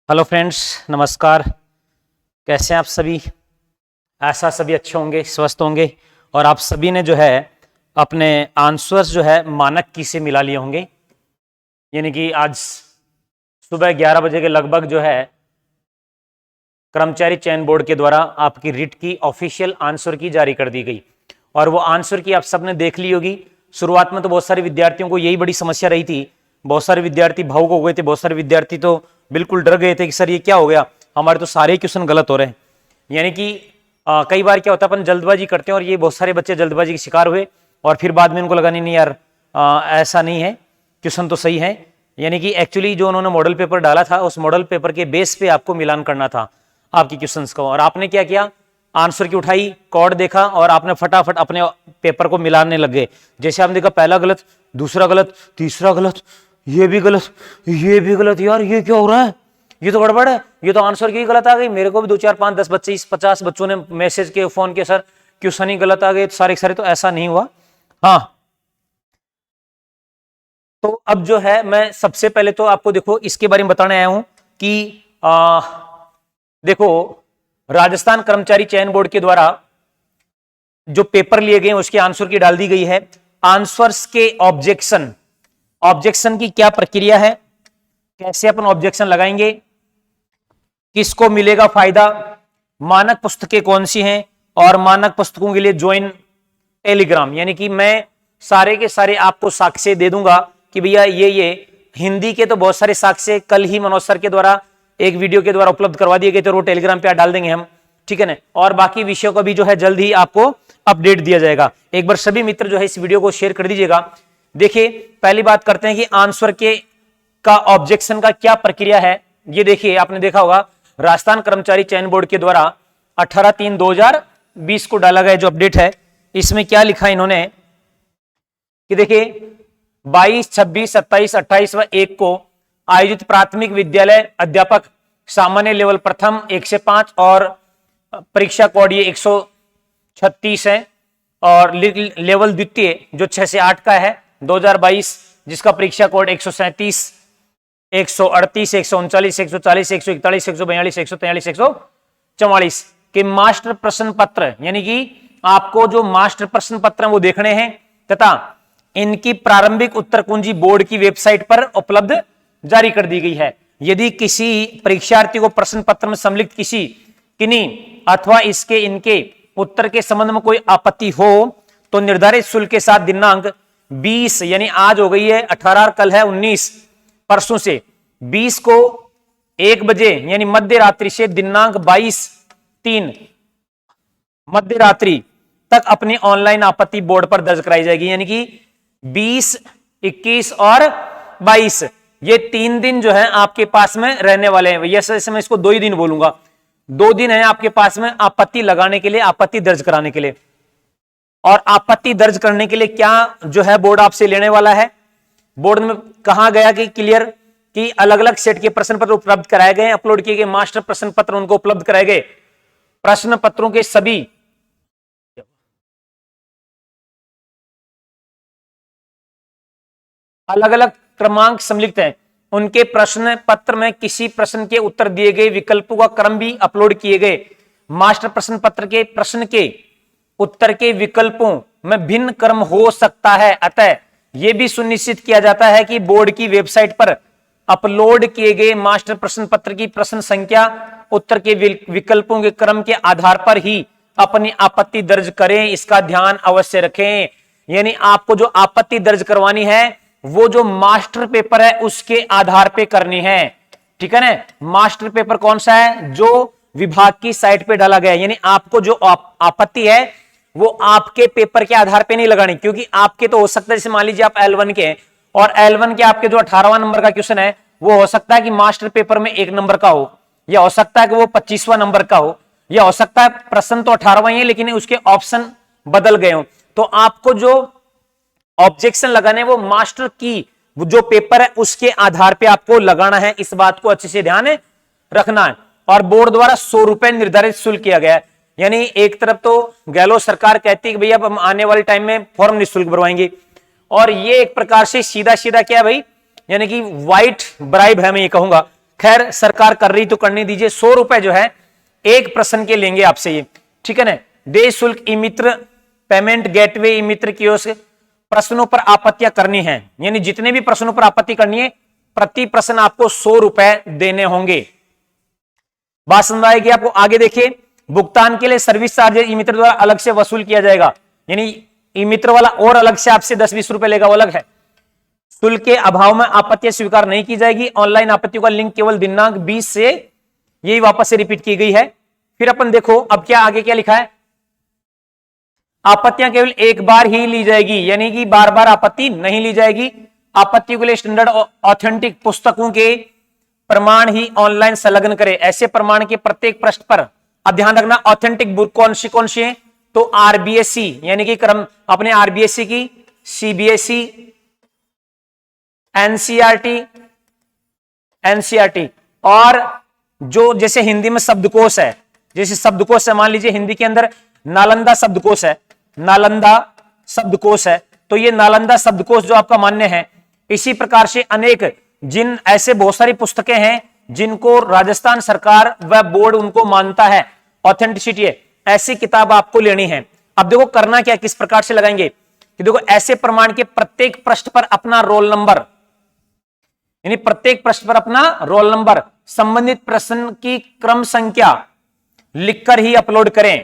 Hello friends, नमस्कार। कैसे हैं आप सभी? ऐसा सभी अच्छे होंगे, स्वस्थ होंगे और आप सभी ने जो है अपने आंसर्स जो है मानक की से मिला लिए होंगे। यानी कि आज सुबह 11 बजे के लगभग जो है कर्मचारी चयन बोर्ड के द्वारा आपकी रिट की ऑफिशियल आंसर की जारी कर दी गई और वो आंसर की आप सबने देख ली होगी। शुरुआत में तो बहुत सारे विद्यार्थियों को यही बड़ी समस्या रही थी, बहुत सारे विद्यार्थी भावुक हो गए थे, बहुत सारे विद्यार्थी तो बिल्कुल डर गए थे कि सर ये क्या हो गया, हमारे तो सारे क्वेश्चन गलत हो रहे हैं। यानी कि कई बार क्या होता है, अपन जल्दबाजी करते हैं और ये बहुत सारे बच्चे जल्दबाजी के शिकार हुए और फिर बाद में उनको लगा नहीं यार ऐसा नहीं है, क्वेश्चन तो सही है। यानी कि एक्चुअली जो उन्होंने मॉडल पेपर डाला था उस मॉडल पेपर के बेस पे आपको मिलान करना था आपकी क्वेश्चंस को, और आपने क्या किया, आंसर की उठाई, कोड देखा और आपने फटाफट अपने पेपर को मिलाने लग गए। जैसे आपने देखा पहला गलत, दूसरा गलत, तीसरा गलत, ये भी गलत, ये भी गलत, यार ये क्या हो रहा है, ये तो गड़बड़ है, ये तो आंसर की गलत आ गई। मेरे को भी 2 4 5 10 बच्चे 50 बच्चों ने मैसेज के फोन के, सर क्वेश्चन ही गलत आ गए सारे सारे। तो ऐसा नहीं हुआ। हाँ, तो अब जो है मैं सबसे पहले तो आपको देखो इसके बारे में बताने आया हूं कि देखो राजस्थान कर्मचारी चयन बोर्ड के द्वारा जो पेपर लिए गए उसके आंसर की डाल दी गई है। आंसर्स के ऑब्जेक्शन की क्या प्रक्रिया है, कैसे अपन ऑब्जेक्शन लगाएंगे, किसको मिलेगा फायदा, मानक पुस्तकें कौन सी हैं और मानक पुस्तकों के लिए ज्वाइन टेलीग्राम। यानी कि मैं सारे के सारे आपको साक्ष्य दे दूंगा कि भैया ये हिंदी के तो बहुत सारे साक्ष्य कल ही मनोज सर के द्वारा एक वीडियो के द्वारा उपलब्ध करवा दिए गए थे, वो टेलीग्राम पे डाल देंगे हम, ठीक है ना। और बाकी विषयों का भी जो है जल्द ही आपको अपडेट दिया जाएगा। एक बार सभी मित्र जो है इस वीडियो को शेयर कर दीजिएगा। देखिए पहली बात करते हैं कि आंसर के का ऑब्जेक्शन का क्या प्रक्रिया है। ये देखिए आपने देखा होगा राजस्थान कर्मचारी चयन बोर्ड के द्वारा 18/3/2020 को डाला गया जो अपडेट है, इसमें क्या लिखा इन्होंने कि देखिए 22, 26, 27, 28 व 1 को आयोजित प्राथमिक विद्यालय अध्यापक सामान्य लेवल प्रथम 1 से 5 और परीक्षा कोड ये 136 है, और लेवल द्वितीय जो 6 से 8 का है 2022 जिसका परीक्षा कोड 137, 138, 139, 140, 141, 142, 143, 144 के मास्टर प्रश्न पत्र, यानी कि आपको जो मास्टर प्रश्न पत्र वो देखने हैं तथा इनकी प्रारंभिक उत्तर कुंजी बोर्ड की वेबसाइट पर उपलब्ध जारी कर दी गई है। यदि किसी परीक्षार्थी को प्रश्न पत्र में सम्मिलित किन्हीं अथवा इसके इनके उत्तर के संबंध में कोई आपत्ति हो तो निर्धारित शुल्क के साथ दिनांक 20, यानी आज हो गई है 18 और कल है 19, परसों से 20 को 1 बजे यानी मध्य रात्रि से दिनांक 22/3 मध्य रात्रि तक अपनी ऑनलाइन आपत्ति बोर्ड पर दर्ज कराई जाएगी। यानी कि 20, 21 और 22 ये 3 दिन जो है आपके पास में रहने वाले हैं। यस, मैं इसको 2 ही दिन बोलूंगा, 2 दिन है आपके पास में आपत्ति लगाने के लिए, आपत्ति दर्ज कराने के लिए। और आपत्ति दर्ज करने के लिए क्या जो है बोर्ड आपसे लेने वाला है, बोर्ड में कहा गया कि क्लियर कि अलग अलग सेट के प्रश्न पत्र उपलब्ध कराए गए, अपलोड किए गए मास्टर प्रश्न पत्र उनको उपलब्ध कराए गए। प्रश्न पत्रों के सभी अलग अलग क्रमांक सम्मिलित हैं, उनके प्रश्न पत्र में किसी प्रश्न के उत्तर दिए गए विकल्पों का क्रम भी अपलोड किए गए। मास्टर प्रश्न पत्र के प्रश्न के उत्तर के विकल्पों में भिन्न क्रम हो सकता है, अतः यह भी सुनिश्चित किया जाता है कि बोर्ड की वेबसाइट पर अपलोड किए गए मास्टर प्रश्न पत्र की प्रश्न संख्या उत्तर के विकल्पों के क्रम के आधार पर ही अपनी आपत्ति दर्ज करें, इसका ध्यान अवश्य रखें। यानी आपको जो आपत्ति दर्ज करवानी है वो जो मास्टर पेपर है उसके आधार पे करनी है, ठीक है ना। मास्टर पेपर कौन सा है, जो विभाग की साइट पे डाला गया, यानी आपको जो आपत्ति है वो आपके पेपर के आधार पे नहीं लगानी, क्योंकि आपके तो हो सकता है जैसे मान लीजिए आप L1 के और L1 के आपके जो 18वां नंबर का क्वेश्चन है वो हो सकता है कि मास्टर पेपर में 1 नंबर का हो, या हो सकता है कि वो 25वां नंबर का हो, या हो सकता है प्रश्न तो 18वां ही है लेकिन उसके ऑप्शन बदल गए हो। तो आपको जो ऑब्जेक्शन लगाने वो मास्टर की जो पेपर है उसके आधार पे आपको लगाना है, इस बात को अच्छे से ध्यान रखना है। और बोर्ड द्वारा 100 रुपए निर्धारित शुल्क किया गया है। यानी एक तरफ तो गहलोत सरकार कहती है कि भैया हम आने वाले टाइम में फॉर्म निःशुल्क भरवाएंगे, और ये एक प्रकार से सीधा सीधा क्या है भाई, यानी कि व्हाइट ब्राइब है, मैं ये कहूंगा खैर सरकार कर रही तो करने दीजिए। 100 रुपए जो है एक प्रश्न के लेंगे आपसे ये, ठीक है ना। देश शुल्क ई मित्र पेमेंट गेटवे ई मित्र कियोस्क, प्रश्नों पर आपत्तियां करनी है, यानी जितने भी प्रश्नों पर आपत्ति करनी है प्रति प्रश्न आपको 100 रुपए देने होंगे। बात समझ आएगी आपको। आगे देखिए, भुगतान के लिए सर्विस चार्ज ई मित्र द्वारा अलग से वसूल किया जाएगा, यानी ई मित्र वाला और अलग से आपसे 10-20 रुपए लेगा, वो अलग है। शुल्क के अभाव में आपत्तियां स्वीकार नहीं की जाएगी। ऑनलाइन आपत्तियों का लिंक केवल दिनांक 20 से, यही वापस से रिपीट की गई है। फिर अपन देखो अब क्या आगे क्या लिखा है, आपत्तियां केवल एक बार ही ली जाएगी, यानी कि बार बार आपत्ति नहीं ली जाएगी। आपत्तियों के लिए स्टैंडर्ड ऑथेंटिक पुस्तकों के प्रमाण ही ऑनलाइन संलग्न करें। ऐसे प्रमाण के प्रत्येक पृष्ठ पर, अब ध्यान रखना ऑथेंटिक बुक कौन सी है, तो आरबीएससी यानी कि क्रम अपने आरबीएससी की, सीबीएसई, एनसीईआरटी और जो जैसे हिंदी में शब्दकोश है, जैसे शब्दकोश है, मान लीजिए हिंदी के अंदर नालंदा शब्दकोश है, नालंदा शब्दकोश है, तो ये नालंदा शब्दकोश जो आपका मान्य है। इसी प्रकार से अनेक जिन ऐसे बहुत सारी पुस्तकें हैं जिनको राजस्थान सरकार व बोर्ड उनको मानता है, ऑथेंटिसिटी है, ऐसी किताब आपको लेनी है। अब देखो करना क्या, किस प्रकार से लगाएंगे कि देखो ऐसे प्रमाण के प्रत्येक पृष्ठ पर अपना रोल नंबर, यानी प्रत्येक पृष्ठ पर अपना रोल नंबर, संबंधित प्रश्न की क्रम संख्या लिखकर ही अपलोड करें।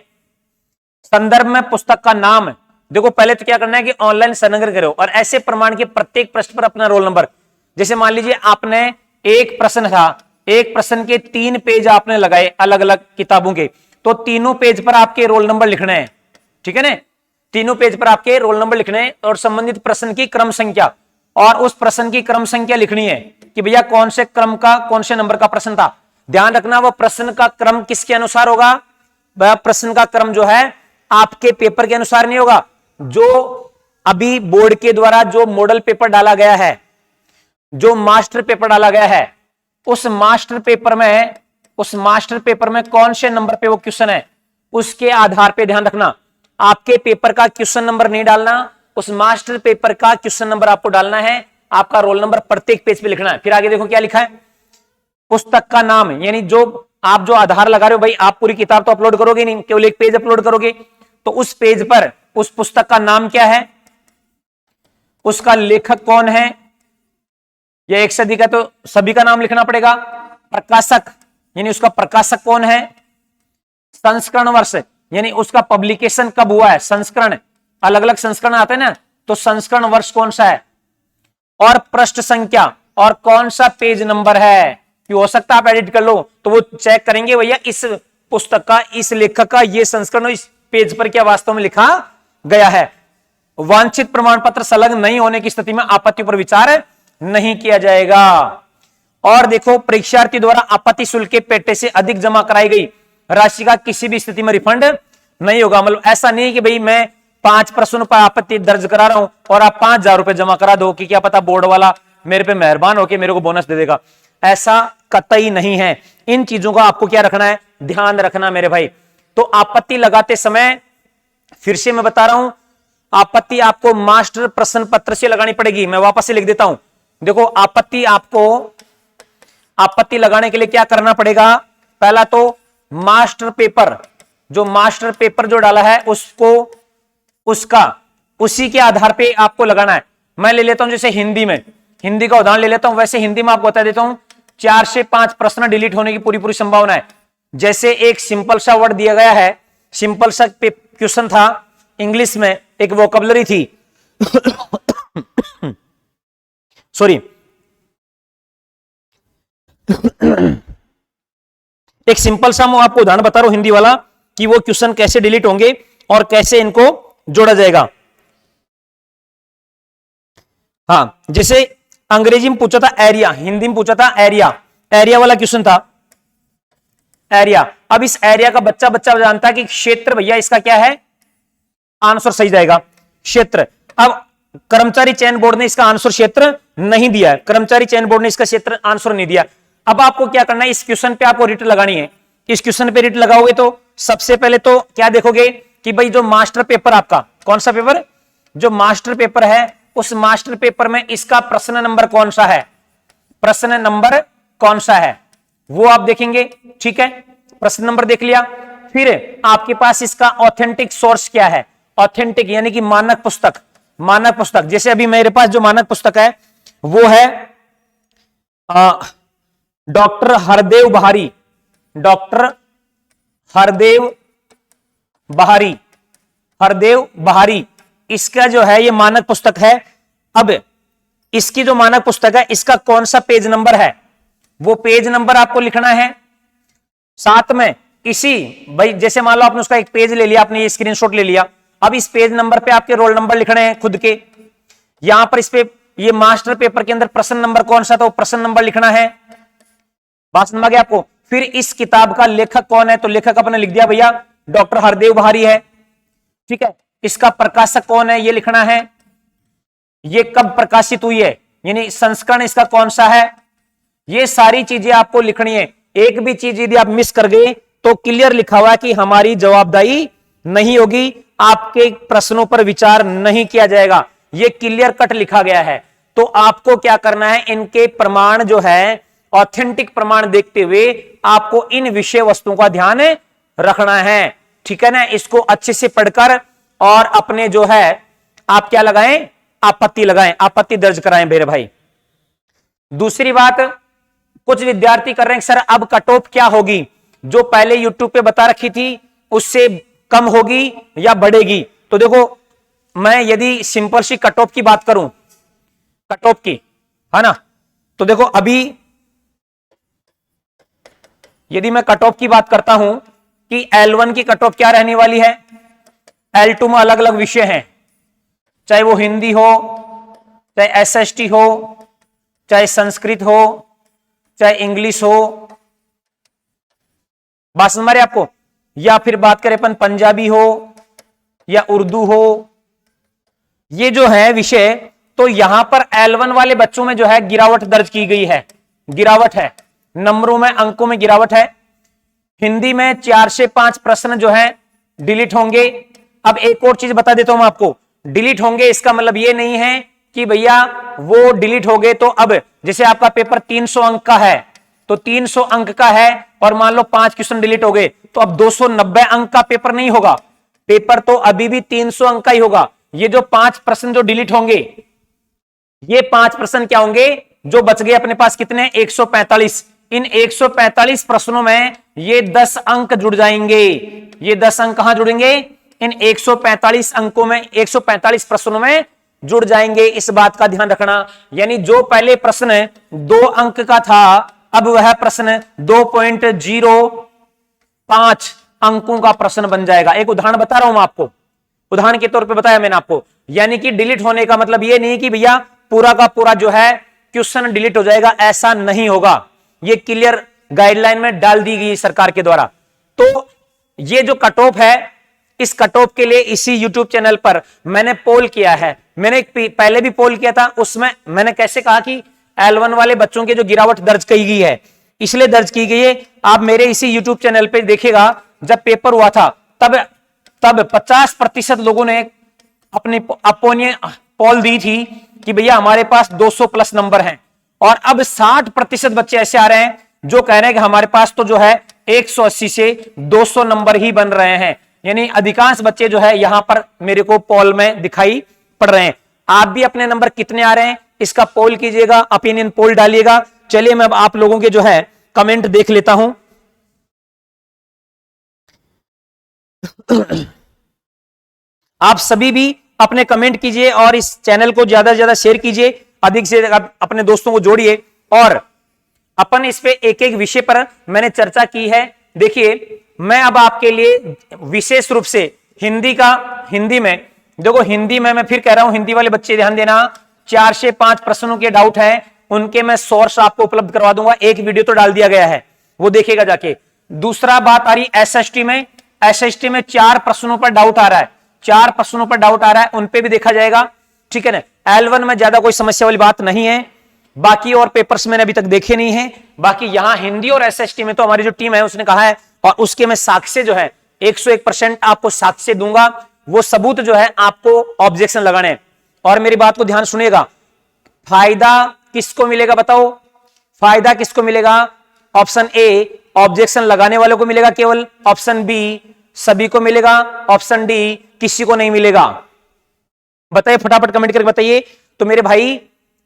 संदर्भ में पुस्तक का नाम, देखो पहले तो क्या करना है कि ऑनलाइन संलग्न करो, और ऐसे प्रमाण के प्रत्येक पृष्ठ पर अपना रोल नंबर। जैसे मान लीजिए आपने एक प्रश्न था, एक प्रश्न के 3 पेज आपने लगाए अलग अलग किताबों के, तो तीनों पेज पर आपके रोल नंबर लिखने हैं, ठीक है ना। तीनों पेज पर आपके रोल नंबर लिखने हैं और संबंधित प्रश्न की क्रम संख्या, और उस प्रश्न की क्रम संख्या लिखनी है कि भैया कौन से क्रम का कौन से नंबर का प्रश्न था। ध्यान रखना वो प्रश्न का क्रम किसके अनुसार होगा, वह प्रश्न का क्रम जो है आपके पेपर के अनुसार नहीं होगा। जो अभी बोर्ड के द्वारा जो मॉडल पेपर डाला गया है, जो मास्टर पेपर डाला गया है, उस मास्टर पेपर में कौन से नंबर पे वो क्वेश्चन है, उसके आधार पे ध्यान रखना। आपके पेपर का क्वेश्चन नंबर नहीं डालना, उस मास्टर पेपर का क्वेश्चन नंबर आपको डालना है, आपका रोल नंबर प्रत्येक पेज पे लिखना है। फिर आगे देखो क्या लिखा है, पुस्तक का नाम, यानी जो आप जो आधार लगा रहे हो भाई, आप पूरी किताब तो अपलोड करोगे नहीं, केवल एक पेज अपलोड करोगे, तो उस पेज पर उस पुस्तक का नाम क्या है, उसका लेखक कौन है, या एक सदी का तो सभी का नाम लिखना पड़ेगा। प्रकाशक यानी उसका प्रकाशक कौन है, संस्करण वर्ष यानी उसका पब्लिकेशन कब हुआ है, संस्करण अलग अलग संस्करण आते हैं ना, तो संस्करण वर्ष कौन सा है, और पृष्ठ संख्या और कौन सा पेज नंबर है। कि हो सकता है आप एडिट कर लो तो वो चेक करेंगे भैया इस पुस्तक का, इस लेखक का ये संस्करण इस पेज पर क्या वास्तव में लिखा गया है। वांछित प्रमाण पत्र संलग्न नहीं होने की स्थिति में आपत्ति पर विचार नहीं किया जाएगा। और देखो परीक्षार्थी द्वारा आपत्ति शुल्क के पेटे से अधिक जमा कराई गई राशि का किसी भी स्थिति में रिफंड नहीं होगा। मतलब ऐसा नहीं कि भाई मैं 5 प्रश्नों पर आपत्ति दर्ज करा रहा हूं और आप 5,000 रुपए जमा करा दो कि क्या पता बोर्ड वाला मेरे पे मेहरबान होकर मेरे को बोनस दे देगा, ऐसा कतई नहीं है। इन चीजों का आपको क्या रखना है, ध्यान रखना मेरे भाई। तो आपत्ति लगाते समय फिर से मैं बता रहा हूं, आपत्ति आपको मास्टर प्रश्न पत्र से लगानी पड़ेगी। मैं वापस से लिख देता हूं, देखो आपत्ति लगाने के लिए क्या करना पड़ेगा, पहला तो मास्टर पेपर जो डाला है उसको उसी के आधार पे आपको लगाना है। मैं ले लेता हूं जैसे हिंदी का उदाहरण ले लेता हूं, वैसे हिंदी में आपको बता देता हूं 4 से 5 प्रश्न डिलीट होने की पूरी संभावना है। जैसे एक सिंपल सा वर्ड दिया गया है, सिंपल सा क्वेश्चन था इंग्लिश में, एक वोकैबुलरी थी सॉरी एक सिंपल सा मैं आपको उदाहरण बता रहा हूं हिंदी वाला कि वो क्वेश्चन कैसे डिलीट होंगे और कैसे इनको जोड़ा जाएगा। हाँ, जैसे अंग्रेजी में पूछा था एरिया, हिंदी में पूछा था एरिया वाला क्वेश्चन था एरिया। अब इस एरिया का बच्चा जानता है कि क्षेत्र, भैया इसका क्या है आंसर सही जाएगा क्षेत्र। अब कर्मचारी चयन बोर्ड ने इसका आंसर क्षेत्र नहीं दिया है, कर्मचारी चयन बोर्ड ने इसका क्षेत्र आंसर नहीं दिया। अब आपको क्या करना है, इस क्वेश्चन पे आपको रिट लगानी है। इस क्वेश्चन पे रिट लगाओगे तो सबसे पहले तो क्या देखोगे कि भाई जो मास्टर पेपर आपका, कौन सा पेपर, जो मास्टर पेपर है, उस मास्टर पेपर में इसका प्रश्न नंबर कौन सा है, प्रश्न नंबर कौन सा है, वो आप देखेंगे। ठीक है, प्रश्न नंबर देख लिया। फिर आपके पास इसका ऑथेंटिक सोर्स क्या है, ऑथेंटिक यानी कि मानक पुस्तक। मानक पुस्तक जैसे अभी मेरे पास जो मानक पुस्तक है वो है डॉक्टर हरदेव बहारी, डॉक्टर हरदेव बहारी, हरदेव बहारी, इसका जो है ये मानक पुस्तक है। अब इसकी जो मानक पुस्तक है इसका कौन सा पेज नंबर है, वो पेज नंबर आपको लिखना है। साथ में इसी भाई जैसे मान लो आपने उसका एक पेज ले लिया, आपने ये स्क्रीनशॉट ले लिया, अब इस पेज नंबर पे आपके रोल नंबर लिखने हैं खुद के। यहां पर इस पे ये मास्टर पेपर के अंदर प्रश्न नंबर कौन सा था वो प्रश्न नंबर लिखना है। बात समझ आ गया आपको। फिर इस किताब का लेखक कौन है, तो लेखक अपने लिख दिया भैया डॉक्टर हरदेव बहारी है। ठीक है, इसका प्रकाशक कौन है ये लिखना है, ये कब प्रकाशित हुई है यानी संस्करण इसका कौन सा है, ये सारी चीजें आपको लिखनी है। एक भी चीज यदि आप मिस कर गए तो क्लियर लिखा हुआ है कि हमारी जवाबदारी नहीं होगी, आपके प्रश्नों पर विचार नहीं किया जाएगा, ये क्लियर कट लिखा गया है। तो आपको क्या करना है, इनके प्रमाण जो है ऑथेंटिक प्रमाण देखते हुए आपको इन विषय वस्तुओं का ध्यान रखना है। ठीक है ना, इसको अच्छे से पढ़कर और अपने जो है आप क्या लगाएं, आपत्ति लगाएं, आपत्ति दर्ज कराएं मेरे भाई। दूसरी बात, कुछ विद्यार्थी कर रहे हैं सर अब कट ऑफ क्या होगी, जो पहले यूट्यूब पे बता रखी थी उससे कम होगी या बढ़ेगी। तो देखो मैं यदि सिंपल सी कट ऑफ की बात करूं, कट ऑफ की है ना, तो देखो अभी यदि मैं कट ऑफ की बात करता हूं कि L1 की कट ऑफ क्या रहने वाली है, L2 में अलग अलग विषय हैं, चाहे वो हिंदी हो, चाहे SST हो, चाहे संस्कृत हो, चाहे इंग्लिश हो, बात समझ रहे आपको, या फिर बात करें अपन पंजाबी हो या उर्दू हो, ये जो है विषय, तो यहां पर L1 वाले बच्चों में जो है गिरावट दर्ज की गई है, गिरावट है, नंबरों में अंकों में गिरावट है। हिंदी में 4 से 5 प्रश्न जो है डिलीट होंगे। अब एक और चीज बता देता हूं मैं आपको, डिलीट होंगे इसका मतलब ये नहीं है कि भैया वो डिलीट हो गए तो अब जैसे आपका पेपर 300 अंक का है तो 300 अंक का है और मान लो 5 क्वेश्चन डिलीट हो गए तो अब 290 अंक का पेपर नहीं होगा, पेपर तो अभी भी 300 अंक का ही होगा। ये जो 5 प्रश्न जो डिलीट होंगे, ये 5 प्रश्न क्या होंगे जो बच गए अपने पास, कितने 145, इन 145 प्रश्नों में ये 10 अंक जुड़ जाएंगे। ये 10 अंक कहां जुड़ेंगे, इन 145 अंकों में, 145 प्रश्नों में जुड़ जाएंगे। इस बात का ध्यान रखना, यानी जो पहले प्रश्न 2 अंक का था अब वह प्रश्न 2.05 अंकों का प्रश्न बन जाएगा। एक उदाहरण बता रहा हूं मैं आपको, उदाहरण के तौर पे बताया मैंने आपको, यानी कि डिलीट होने का मतलब ये नहीं कि भैया पूरा का पूरा जो है क्वेश्चन डिलीट हो जाएगा, ऐसा नहीं होगा। ये क्लियर गाइडलाइन में डाल दी गई सरकार के द्वारा। तो ये जो कट ऑफ है, इस कट ऑफ के लिए इसी यूट्यूब चैनल पर मैंने पोल किया है, मैंने पहले भी पोल किया था, उसमें मैंने कैसे कहा कि L1 वाले बच्चों की जो गिरावट दर्ज की गई है, इसलिए दर्ज की गई है। आप मेरे इसी यूट्यूब चैनल पे देखिएगा, जब पेपर हुआ था तब 50% लोगों ने अपनी अपोनियन पोल दी थी कि भैया हमारे पास 200 प्लस नंबर हैं, और अब 60% बच्चे ऐसे आ रहे हैं जो कह रहे हैं कि हमारे पास तो जो है 180 से 200 नंबर ही बन रहे हैं। यानी अधिकांश बच्चे जो है यहां पर मेरे को पोल में दिखाई पड़ रहे हैं। आप भी अपने नंबर कितने आ रहे हैं इसका पोल कीजिएगा, ओपिनियन पोल डालिएगा। चलिए मैं अब आप लोगों के जो है कमेंट देख लेता हूं। आप सभी भी अपने कमेंट कीजिए और इस चैनल को ज्यादा से ज्यादा शेयर कीजिए, अधिक से अपने दोस्तों को जोड़िए, और अपन इस पे एक एक विषय पर मैंने चर्चा की है। देखिए मैं अब आपके लिए विशेष रूप से हिंदी में देखो, हिंदी में मैं फिर कह रहा हूं, हिंदी वाले बच्चे ध्यान देना, 4 से 5 प्रश्नों के डाउट है, उनके मैं सोर्स आपको उपलब्ध करवा दूंगा, एक वीडियो तो डाल दिया गया है, वो देखिएगा जाके। दूसरा बात आ रही एसएसटी में, एसएसटी में 4 प्रश्नों पर डाउट आ रहा है, 4 प्रश्नों पर डाउट आ रहा है, उन पे भी देखा जाएगा। ठीक है ना, L1 में ज्यादा कोई समस्या वाली बात नहीं है, बाकी और पेपर्स मैंने अभी तक देखे नहीं है। बाकी यहां हिंदी और एसएसटी में तो हमारी जो टीम है उसने कहा है, और उसके मैं साक्ष्य जो है 101% आपको साक्ष्य दूंगा, वो सबूत जो है आपको ऑब्जेक्शन लगाने। और मेरी बात को ध्यान सुनिएगा, फायदा किसको मिलेगा बताओ, फायदा किसको मिलेगा? ऑप्शन ए ऑब्जेक्शन लगाने वालों को मिलेगा केवल, ऑप्शन बी सभी को मिलेगा, ऑप्शन डी किसी को नहीं मिलेगा। बताइए फटाफट कमेंट करके बताइए। तो मेरे भाई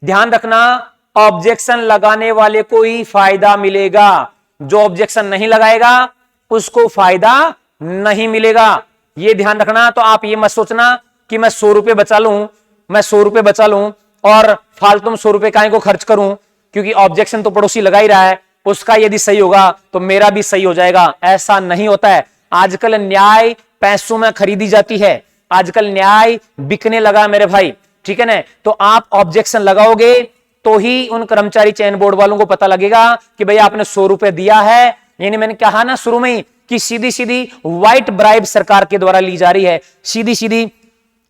ध्यान रखना, ऑब्जेक्शन लगाने वाले को ही फायदा मिलेगा, जो ऑब्जेक्शन नहीं लगाएगा उसको फायदा नहीं मिलेगा। यह ध्यान रखना। तो आप ये मत सोचना कि मैं 100 रुपए बचा लूं, मैं 100 रुपए बचा लूं और फालतू में 100 रुपए काहे को खर्च करूं, क्योंकि ऑब्जेक्शन तो पड़ोसी लगा ही रहा है, उसका यदि सही होगा तो मेरा भी सही हो जाएगा। ऐसा नहीं होता है। आजकल न्याय पैसों में खरीदी जाती है, आजकल न्याय बिकने लगा मेरे भाई, ठीक है ना। तो आप ऑब्जेक्शन लगाओगे तो ही उन कर्मचारी चयन बोर्ड वालों को पता लगेगा कि भैया आपने 100 रुपए दिया है। यानी मैंने कहा ना शुरू में ही कि सीधी सीधी व्हाइट ब्राइब सरकार के द्वारा ली जा रही है, सीधी सीधी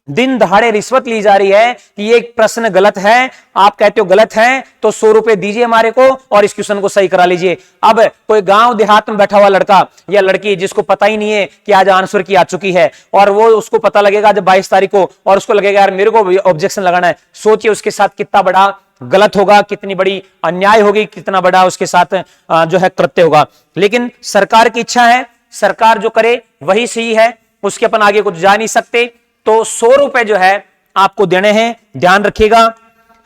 दिन दहाड़े रिश्वत ली जा रही है कि ये प्रश्न गलत है, आप कहते हो गलत है तो 100 रुपए दीजिए हमारे को और इस क्वेश्चन को सही करा लीजिए। अब कोई गांव देहात में बैठा हुआ लड़का या लड़की जिसको पता ही नहीं है कि आज आंसर की आ चुकी है और वो उसको पता लगेगा जब 22 तारीख को और उसको लगेगा यार मेरे को ऑब्जेक्शन लगाना है, सोचिए उसके साथ कितना बड़ा गलत होगा, कितनी बड़ी अन्याय होगी, कितना बड़ा उसके साथ जो है कृत्य होगा। लेकिन सरकार की इच्छा है, सरकार जो करे वही सही है, उसके अपन आगे कुछ जा नहीं सकते। तो 100 रुपए जो है आपको देने हैं, ध्यान रखिएगा।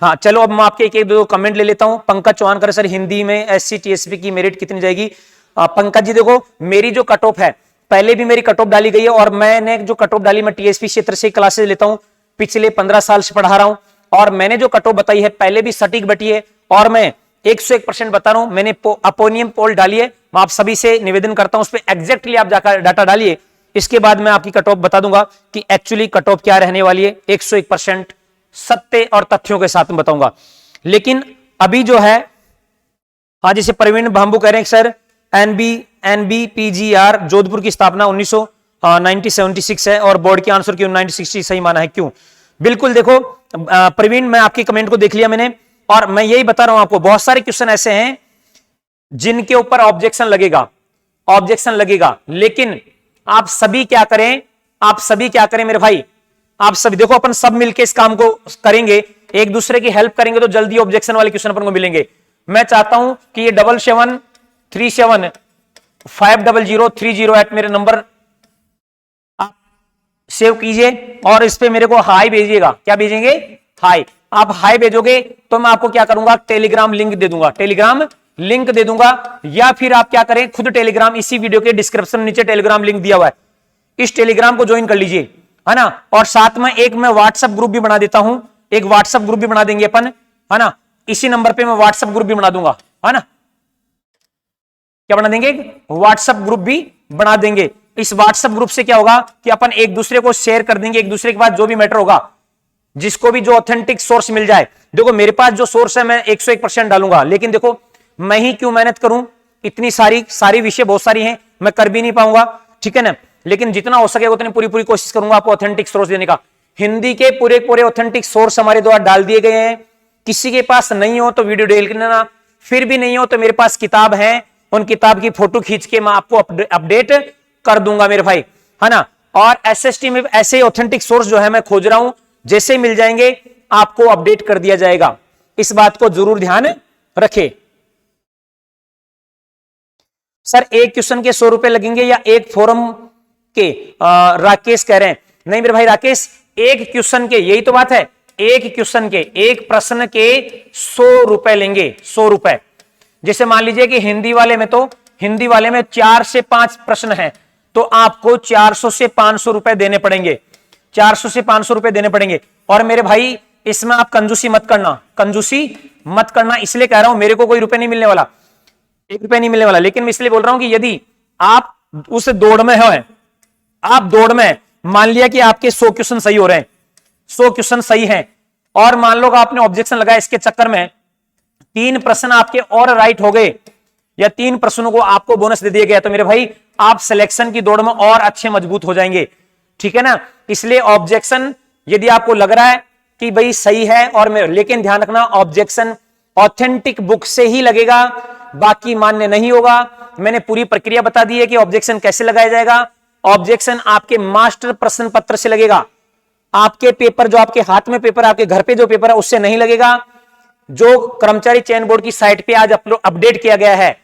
हाँ चलो अब मैं आपके एक दो कमेंट ले लेता हूं। पंकज चौहान करे सर हिंदी में एससी टीएसपी की मेरिट कितनी जाएगी? पंकज जी देखो मेरी जो कट ऑफ है, पहले भी मेरी कट ऑफ डाली गई है और मैंने जो कट ऑफ डाली, मैं टीएसपी क्षेत्र से क्लासेस लेता हूं, पिछले 15 साल से पढ़ा रहा हूं और मैंने जो कट ऑफ बताई है पहले भी सटीक बैठी है और मैं 101% बता रहा हूं। मैंने अपोनियम पोल डाली है, मैं आप सभी से निवेदन करता हूं उस पर एग्जैक्टली आप जाकर डाटा डालिए, इसके बाद मैं आपकी कट ऑफ बता दूंगा कि एक्चुअली कट ऑफ क्या रहने वाली है। 101% सत्य और तथ्यों के साथ में बताऊंगा। लेकिन अभी जो है हाँ, जैसे प्रवीण भांबू कह रहे हैं सर एनबीपीजीआर जोधपुर की स्थापना 1976 है और बोर्ड के आंसर क्यों 1960 सही माना है, क्यों? बिल्कुल देखो प्रवीण, मैं आपके कमेंट को देख लिया मैंने और मैं यही बता रहा हूं आपको, बहुत सारे क्वेश्चन ऐसे हैं जिनके ऊपर ऑब्जेक्शन लगेगा, ऑब्जेक्शन लगेगा। लेकिन आप सभी क्या करें, आप सभी क्या करें मेरे भाई, आप सभी देखो अपन सब मिलके इस काम को करेंगे, एक दूसरे की हेल्प करेंगे तो जल्दी ऑब्जेक्शन वाले क्वेश्चन अपन को मिलेंगे। मैं चाहता हूं कि ये 77375030 मेरे नंबर आप सेव कीजिए और इस पे मेरे को हाई भेजिएगा। क्या भेजेंगे? हाई। आप हाई भेजोगे तो मैं आपको क्या करूंगा, टेलीग्राम लिंक दे दूंगा, टेलीग्राम लिंक दे दूंगा। या फिर आप क्या करें, खुद टेलीग्राम, इसी वीडियो के डिस्क्रिप्शन नीचे टेलीग्राम लिंक दिया हुआ है, इस टेलीग्राम को ज्वाइन कर लीजिए, है ना। और साथ में एक मैं व्हाट्सएप ग्रुप भी बना देता हूं, एक व्हाट्सएप ग्रुप भी बना देंगे अपन, है ना। इसी नंबर पे मैं व्हाट्सएप ग्रुप भी बना दूंगा, है ना। क्या बना देंगे? व्हाट्सएप ग्रुप भी बना देंगे। इस व्हाट्सएप ग्रुप से क्या होगा कि अपन एक दूसरे को शेयर कर देंगे, एक दूसरे के बाद जो भी मैटर होगा, जिसको भी जो ऑथेंटिक सोर्स मिल जाए। देखो मेरे पास जो सोर्स है मैं 101% डालूंगा, लेकिन देखो मैं ही क्यों मेहनत करूं, इतनी सारी विषय बहुत सारी हैं, मैं कर भी नहीं पाऊंगा, ठीक है ना। लेकिन जितना हो सके उतनी पूरी कोशिश करूंगा आपको ऑथेंटिक सोर्स देने का। हिंदी के पूरे ऑथेंटिक सोर्स हमारे द्वारा डाल दिए गए हैं। किसी के पास नहीं हो तो वीडियो देख लेना, फिर भी नहीं हो तो मेरे पास किताब है, उन किताब की फोटो खींच के मैं आपको अपडेट कर दूंगा मेरे भाई, है ना। और एसएसटी में ऐसे ऑथेंटिक सोर्स जो है मैं खोज रहा हूं, जैसे मिल जाएंगे आपको अपडेट कर दिया जाएगा। इस बात को जरूर ध्यान रखें। सर एक क्वेश्चन के 100 रुपए लगेंगे या एक फोरम के? राकेश कह रहे हैं नहीं मेरे भाई राकेश, एक क्वेश्चन के, यही तो बात है, एक क्वेश्चन के, एक प्रश्न के 100 रुपए लेंगे, 100 रुपए। जैसे मान लीजिए कि हिंदी वाले में 4 से 5 प्रश्न हैं तो आपको 400 से 500 रुपए देने पड़ेंगे, 400 से 500 रुपए देने पड़ेंगे। और मेरे भाई इसमें आप कंजूसी मत करना, कंजूसी मत करना, इसलिए कह रहा हूं मेरे को कोई रुपए नहीं मिलने वाला, 1 रुपए नहीं मिलने वाला। लेकिन मैं इसलिए बोल रहा हूं कि यदि आप उस दौड़ में हो, आप दौड़ में, मान लिया कि आपके 100 क्वेश्चन सही हो रहे हैं, 100 क्वेश्चन सही हैं और मान लो आपने ऑब्जेक्शन लगाया, इसके चक्कर में 3 प्रश्न आपके और राइट हो गए या 3 प्रश्नों को आपको बोनस दे दिया गया, तो मेरे भाई आप सिलेक्शन की दौड़ में और अच्छे मजबूत हो जाएंगे, ठीक है ना। इसलिए ऑब्जेक्शन यदि आपको लग रहा है कि भाई सही है और लेकिन ध्यान रखना ऑब्जेक्शन ऑथेंटिक बुक से ही लगेगा, बाकी मान्य नहीं होगा। मैंने पूरी प्रक्रिया बता दी है कि ऑब्जेक्शन कैसे लगाया जाएगा। ऑब्जेक्शन आपके मास्टर प्रश्न पत्र से लगेगा, आपके पेपर जो आपके हाथ में पेपर, आपके घर पे जो पेपर है उससे नहीं लगेगा। जो कर्मचारी चयन बोर्ड की साइट पे आज अपडेट किया गया है,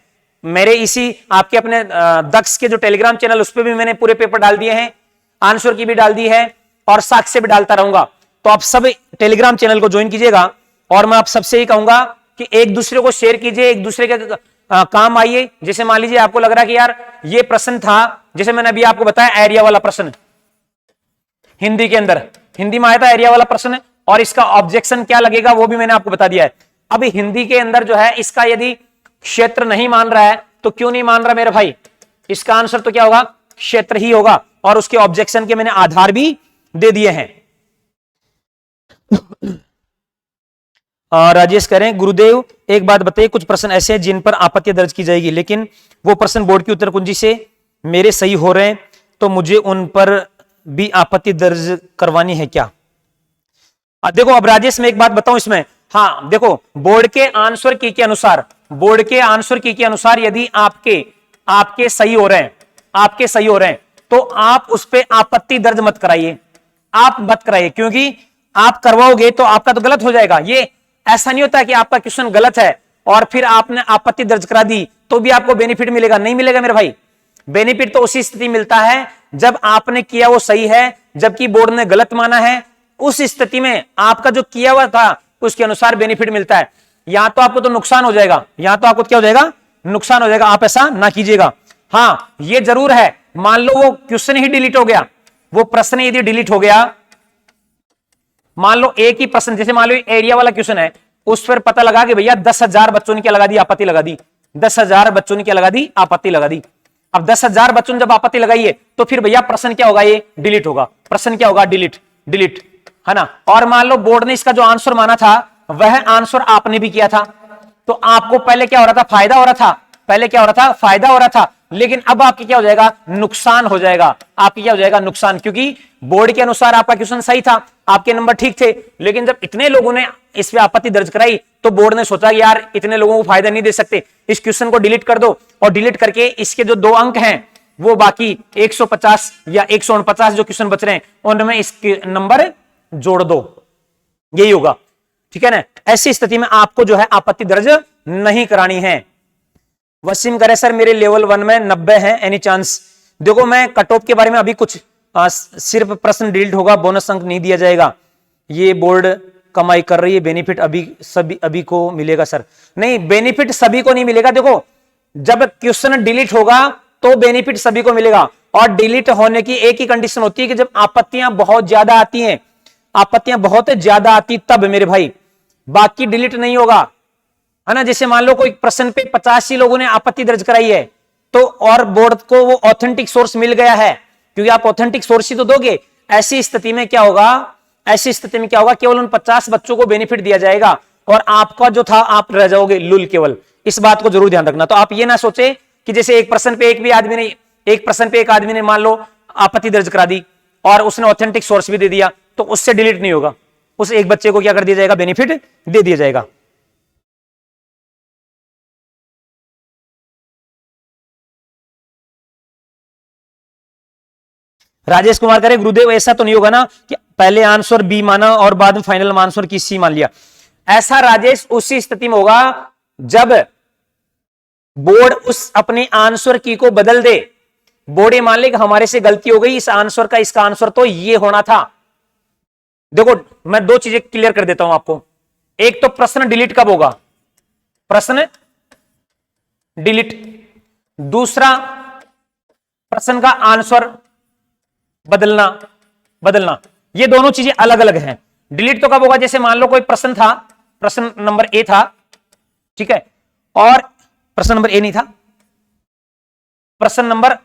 मेरे इसी आपके अपने दक्ष के जो टेलीग्राम चैनल उस पर भी मैंने पूरे पेपर डाल दिए हैं, आंसर की भी डाल दी है और साक्ष्य भी डालता रहूंगा। तो आप सब टेलीग्राम चैनल को ज्वाइन कीजिएगा और मैं आप सबसे ही कहूंगा कि एक दूसरे को शेयर कीजिए, एक दूसरे के काम आइए। जैसे मान लीजिए आपको लग रहा है कि यार ये प्रश्न था, जैसे मैंने अभी आपको बताया एरिया वाला प्रश्न हिंदी के अंदर, हिंदी में आया था एरिया वाला प्रश्न, और इसका ऑब्जेक्शन क्या लगेगा वो भी मैंने आपको बता दिया है। अभी हिंदी के अंदर जो है इसका यदि क्षेत्र नहीं मान रहा है तो क्यों नहीं मान रहा मेरे भाई, इसका आंसर तो क्या होगा, क्षेत्र ही होगा, और उसके ऑब्जेक्शन के मैंने आधार भी दे दिए हैं। राजेश करें, गुरुदेव एक बात बताइए, कुछ प्रश्न ऐसे हैं जिन पर आपत्ति दर्ज की जाएगी लेकिन वो प्रश्न बोर्ड की उत्तर कुंजी से मेरे सही हो रहे हैं, तो मुझे उन पर भी आपत्ति दर्ज करवानी है क्या? देखो अब राजेश मैं एक बात बताऊं इसमें, हाँ देखो बोर्ड के आंसर की के अनुसार, बोर्ड के आंसर की के अनुसार यदि आपके सही हो रहे हैं, आपके सही हो रहे हैं, तो आप उस पर आपत्ति दर्ज मत कराइए, आप मत कराइए, क्योंकि आप करवाओगे तो आपका तो गलत हो जाएगा। ये ऐसा नहीं होता कि आपका क्वेश्चन गलत है और फिर आपने आपत्ति दर्ज करा दी तो भी आपको बेनिफिट मिलेगा, नहीं मिलेगा मेरे भाई। बेनिफिट तो उसी स्थिति मिलता है जब आपने किया वो सही है, जबकि बोर्ड ने गलत माना है, उस स्थिति में आपका जो किया हुआ था उसके अनुसार बेनिफिट मिलता है। यहां तो आपको तो नुकसान हो जाएगा, यहां तो आपको क्या हो जाएगा, नुकसान हो जाएगा। आप ऐसा ना कीजिएगा। हाँ ये जरूर है, मान लो वो क्वेश्चन ही डिलीट हो गया, वो प्रश्न यदि डिलीट हो गया, मान लो एक ही प्रश्न, जैसे मान लो एरिया वाला क्वेश्चन है, उस पर पता लगा कि भैया 10,000 बच्चों ने क्या लगा दी, आपत्ति लगा दी, 10,000 बच्चों ने क्या लगा दी, आपत्ति लगा दी। अब 10,000 बच्चों ने जब आपत्ति लगाई है तो फिर भैया प्रश्न क्या होगा, ये डिलीट होगा, प्रश्न क्या होगा, डिलीट, डिलीट, है ना। और मान लो बोर्ड ने इसका जो आंसर माना था वह आंसर आपने भी किया था, तो आपको पहले क्या हो रहा था, फायदा हो रहा था, पहले क्या हो रहा था, फायदा हो रहा था, लेकिन अब आपकी क्या हो जाएगा, नुकसान हो जाएगा, आपकी क्या हो जाएगा, नुकसान, क्योंकि बोर्ड के अनुसार आपका क्वेश्चन सही था, आपके नंबर ठीक थे, लेकिन जब इतने लोगों ने इस पे आपत्ति दर्ज कराई तो बोर्ड ने सोचा यार इतने लोगों को फायदा नहीं दे सकते, इस क्वेश्चन को डिलीट कर दो, और डिलीट करके इसके जो 2 अंक हैं वो बाकी 150 या 149 जो क्वेश्चन बच रहे हैं उनमें इसके नंबर जोड़ दो, यही होगा, ठीक है ना। ऐसी स्थिति में आपको जो है आपत्ति दर्ज नहीं करानी है। वसीम करे सर मेरे लेवल 1 में 90 है, एनी चांस? देखो मैं कट ऑफ के बारे में अभी कुछ सिर्फ प्रश्न डिलीट होगा, बोनस अंक नहीं दिया जाएगा, ये बोर्ड कमाई कर रही है, बेनिफिट अभी को मिलेगा सर? नहीं, बेनिफिट सभी को नहीं मिलेगा। देखो जब क्वेश्चन डिलीट होगा तो बेनिफिट सभी को मिलेगा, और डिलीट होने की एक ही कंडीशन होती है कि जब आपत्तियां बहुत ज्यादा आती हैं, आपत्तियां बहुत ज्यादा आती तब मेरे भाई, बाकी डिलीट नहीं होगा, है ना। जैसे मान लो कोई प्रश्न पे 85 लोगों ने आपत्ति दर्ज कराई है तो और बोर्ड को वो ऑथेंटिक सोर्स मिल गया है, क्योंकि आप ऑथेंटिक सोर्स ही तो दोगे, ऐसी स्थिति में क्या होगा, ऐसी स्थिति में क्या होगा, केवल उन 50 बच्चों को बेनिफिट दिया जाएगा और आपका जो था आप रह जाओगे लुल केवल। इस बात को जरूर ध्यान रखना। तो आप ये ना सोचे कि जैसे एक प्रश्न पे एक आदमी ने मान लो आपत्ति दर्ज करा दी और उसने ऑथेंटिक सोर्स भी दे दिया तो उससे डिलीट नहीं होगा, उस एक बच्चे को क्या कर दिया जाएगा, बेनिफिट दे दिया जाएगा। राजेश कुमार करे, गुरुदेव ऐसा तो नहीं होगा ना कि पहले आंसर बी माना और बाद में फाइनल आंसर की सी मान लिया? ऐसा राजेश उसी स्थिति में होगा जब बोर्ड उस अपने आंसर की को बदल दे। बोर्ड ये मान ले कि हमारे से गलती हो गई, इस आंसर का, इसका आंसर तो ये होना था। देखो मैं 2 चीजें क्लियर कर देता हूं आपको। एक तो प्रश्न डिलीट कब होगा, प्रश्न डिलीट, दूसरा प्रश्न का आंसर बदलना, ये दोनों चीजें अलग अलग हैं। डिलीट तो कब होगा, जैसे मान लो कोई प्रश्न था, प्रश्न नंबर ए था, ठीक है, और प्रश्न नंबर ए नहीं था, प्रश्न नंबर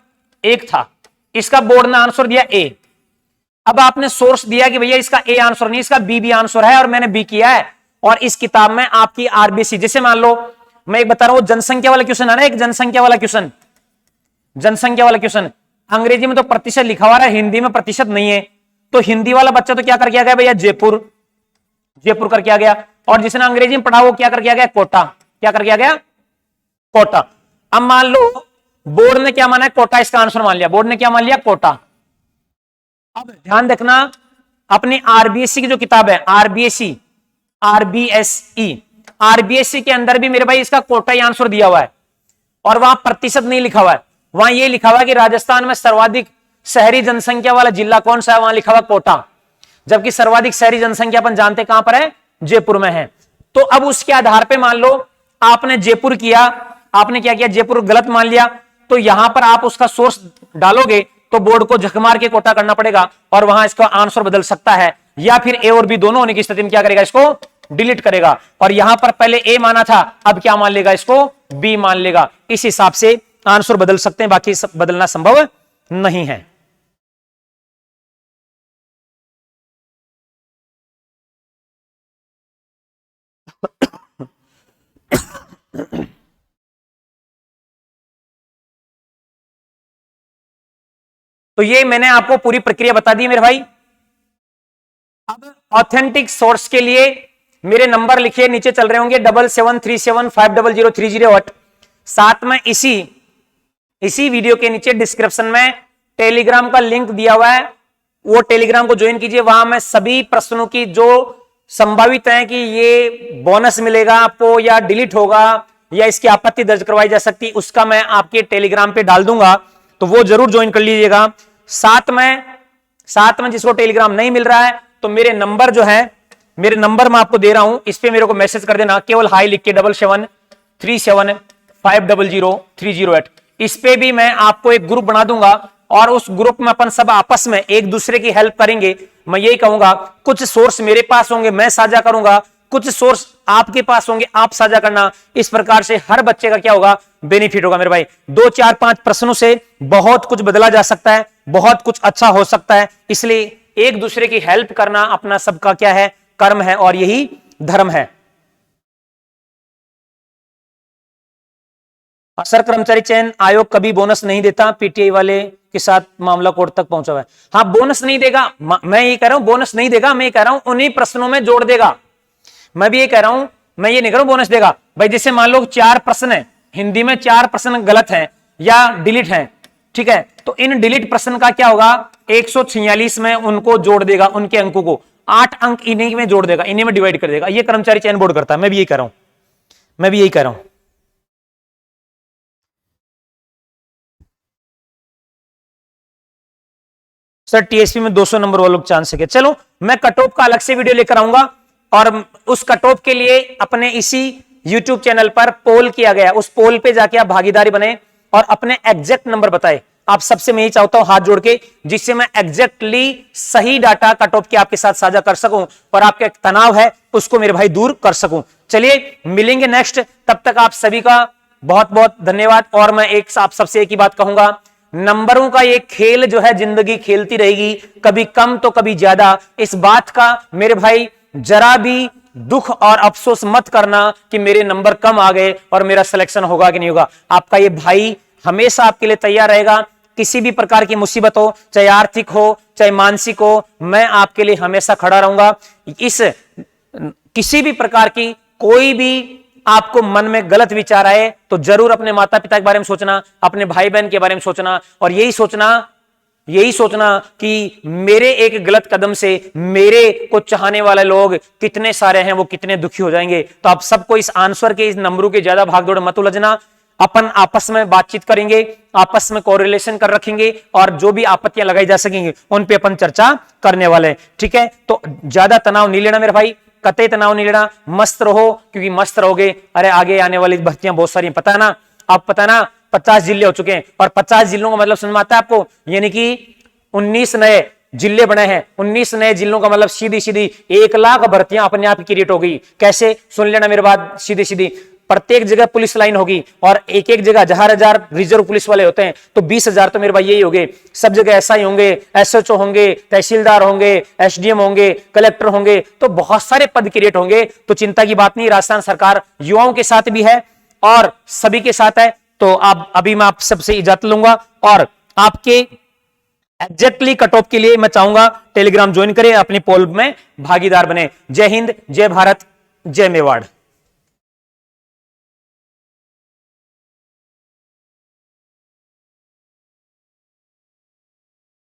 1 था, इसका बोर्ड ने आंसर दिया ए। अब आपने सोर्स दिया कि भैया इसका ए आंसर नहीं, इसका बी भी आंसर है और मैंने बी किया है, और इस किताब में आपकी आरबीसी, जैसे मान लो मैं एक बता रहा हूं, जनसंख्या वाला क्वेश्चन है ना, एक जनसंख्या वाला क्वेश्चन, जनसंख्या वाला क्वेश्चन, अंग्रेजी में तो प्रतिशत लिखा हुआ है, हिंदी में प्रतिशत नहीं है, तो हिंदी वाला बच्चा तो क्या करके आ गया भैया, जयपुर करके आ गया, और जिसने अंग्रेजी में पढ़ा वो क्या करके आ गया, कोटा, क्या करके आ गया, कोटा। अब मान लो बोर्ड ने क्या माना है, कोटा, इसका आंसर मान लिया, बोर्ड ने क्या मान लिया, कोटा। अब ध्यान रखना, अपनी आरबीएसई की जो किताब है, आरबीएसई आरबीएससी के अंदर भी मेरे भाई इसका कोटा ही आंसर दिया हुआ है और वहां प्रतिशत नहीं लिखा हुआ है, वहां ये लिखा हुआ है कि राजस्थान में सर्वाधिक शहरी जनसंख्या वाला जिला कौन सा है, वहां लिखा हुआ कोटा, जबकि सर्वाधिक शहरी जनसंख्या अपन जानते कहां पर है, जयपुर में है। तो अब उसके आधार पे मान लो आपने जयपुर किया, आपने क्या किया, जयपुर गलत मान लिया, तो यहां पर आप उसका सोर्स डालोगे तो बोर्ड को झक मार के कोटा करना पड़ेगा और वहां इसका आंसर बदल सकता है, या फिर ए और बी दोनों होने की स्थिति में क्या करेगा, इसको डिलीट करेगा। और यहां पर पहले ए माना था, अब क्या मान लेगा, इसको बी मान लेगा। इस हिसाब से आंसर बदल सकते हैं, बाकी बदलना संभव नहीं है। तो ये मैंने आपको पूरी प्रक्रिया बता दी मेरे भाई। अब ऑथेंटिक सोर्स के लिए मेरे नंबर लिखिए, नीचे चल रहे होंगे 7737500308। साथ में इसी वीडियो के नीचे डिस्क्रिप्शन में टेलीग्राम का लिंक दिया हुआ है, वो टेलीग्राम को ज्वाइन कीजिए। वहां मैं सभी प्रश्नों की जो संभावित है कि ये बोनस मिलेगा आपको या डिलीट होगा या इसकी आपत्ति दर्ज करवाई जा सकती, उसका मैं आपके टेलीग्राम पे डाल दूंगा, तो वो जरूर ज्वाइन कर लीजिएगा। साथ में जिसको टेलीग्राम नहीं मिल रहा है तो मेरे नंबर जो है, मेरे नंबर मैं आपको दे रहा हूं, इस पे मेरे को मैसेज कर देना, केवल हाई लिख के 7737500308। इस पे भी मैं आपको एक ग्रुप बना दूंगा और उस ग्रुप में अपन सब आपस में एक दूसरे की हेल्प करेंगे। मैं यही कहूंगा, कुछ सोर्स मेरे पास होंगे, मैं साझा करूंगा, कुछ सोर्स आपके पास होंगे, आप साझा करना। इस प्रकार से हर बच्चे का क्या होगा, बेनिफिट होगा मेरे भाई। 2 4 5 प्रश्नों से बहुत कुछ बदला जा सकता है, बहुत कुछ अच्छा हो सकता है। इसलिए एक दूसरे की हेल्प करना अपना सबका क्या है, कर्म है और यही धर्म है। सर कर्मचारी चयन आयोग कभी बोनस नहीं देता, पीटीआई वाले के साथ मामला कोर्ट तक पहुंचा हुआ है। हाँ, बोनस नहीं देगा, मैं ये कह रहा हूं बोनस नहीं देगा, मैं ये कह रहा हूं उन्हीं प्रश्नों में जोड़ देगा। मैं भी ये कह रहा हूं, मैं ये नहीं कह रहा हूं बोनस देगा भाई। जैसे मान लो 4 प्रश्न है हिंदी में, 4 प्रश्न गलत हैं या डिलीट हैं, ठीक है, तो इन डिलीट प्रश्न का क्या होगा, 146 में उनको जोड़ देगा, उनके अंकों को 8 अंक इन्हीं में जोड़ देगा, इन्हीं में डिवाइड कर देगा। ये कर्मचारी चयन बोर्ड करता है, मैं भी यही कह रहा हूं, मैं भी यही कह रहा हूं। सर टीएसपी में 200 नंबर वालों को चांस है क्या? चलो मैं कट ऑफ का अलग से वीडियो लेकर आऊंगा और उस कट ऑफ के लिए अपने इसी यूट्यूब चैनल पर पोल किया गया, उस पोल पे जाके आप भागीदारी बने और अपने एग्जैक्ट नंबर बताएं। आप सबसे मैं यही चाहता हूं हाथ जोड़ के, जिससे मैं एग्जैक्टली सही डाटा कट ऑफ के आपके साथ साझा कर सकूं और आपका तनाव है उसको मेरे भाई दूर कर सकूं। चलिए मिलेंगे नेक्स्ट, तब तक आप सभी का बहुत बहुत धन्यवाद। और मैं आप सबसे एक ही बात कहूंगा, नंबरों का ये खेल जो है जिंदगी खेलती रहेगी, कभी कम तो कभी ज्यादा। इस बात का मेरे भाई जरा भी दुख और अफसोस मत करना कि मेरे नंबर कम आ गए और मेरा सिलेक्शन होगा कि नहीं होगा। आपका ये भाई हमेशा आपके लिए तैयार रहेगा, किसी भी प्रकार की मुसीबत हो, चाहे आर्थिक हो चाहे मानसिक हो, मैं आपके लिए हमेशा खड़ा रहूंगा। इस किसी भी प्रकार की कोई भी आपको मन में गलत विचार आए तो जरूर अपने माता पिता के बारे में सोचना, अपने भाई बहन के बारे में सोचना और यही सोचना कि मेरे एक गलत कदम से मेरे को चाहने वाले लोग कितने सारे हैं, वो कितने दुखी हो जाएंगे। तो आप सबको इस आंसर के, इस नंबरों के ज्यादा भागदौड़ मत उलझना। अपन आपस में बातचीत करेंगे, आपस में कोरिलेशन कर रखेंगे और जो भी आपत्तियां लगाई जा सकेंगी उन पे अपन चर्चा करने वाले हैं, ठीक है। तो ज्यादा तनाव नहीं लेना मेरे भाई, कतई तनाव नहीं लेना, मस्त रहो, क्योंकि मस्त रहोगे अरे आगे आने वाली भर्तियां बहुत सारी, पता है ना, आप पता है ना 50 जिले हो चुके हैं और 50 जिलों का मतलब समझ में आता है आपको, यानी कि 19 नए जिले बने हैं। 19 नए जिलों का मतलब सीधी 1 लाख भर्तियां अपने आप क्रिएट हो गई। कैसे, सुन लेना मेरे बात, सीधी प्रत्येक जगह पुलिस लाइन होगी और एक एक जगह 1000 रिजर्व पुलिस वाले होते हैं, तो 20,000 तो मेरे भाई यही होंगे। सब जगह एसआई होंगे, एसएचओ होंगे, तहसीलदार होंगे, एसडीएम होंगे, कलेक्टर होंगे, तो बहुत सारे पद क्रिएट होंगे। तो चिंता की बात नहीं, राजस्थान सरकार युवाओं के साथ भी है और सभी के साथ है। तो आप अभी मैं आप सबसे इजाजत लूंगा और आपके एग्जैक्टली कट ऑफ के लिए मैं चाहूंगा टेलीग्राम ज्वाइन करें, अपनी पोल में भागीदार बने। जय हिंद, जय भारत, जय मेवाड़।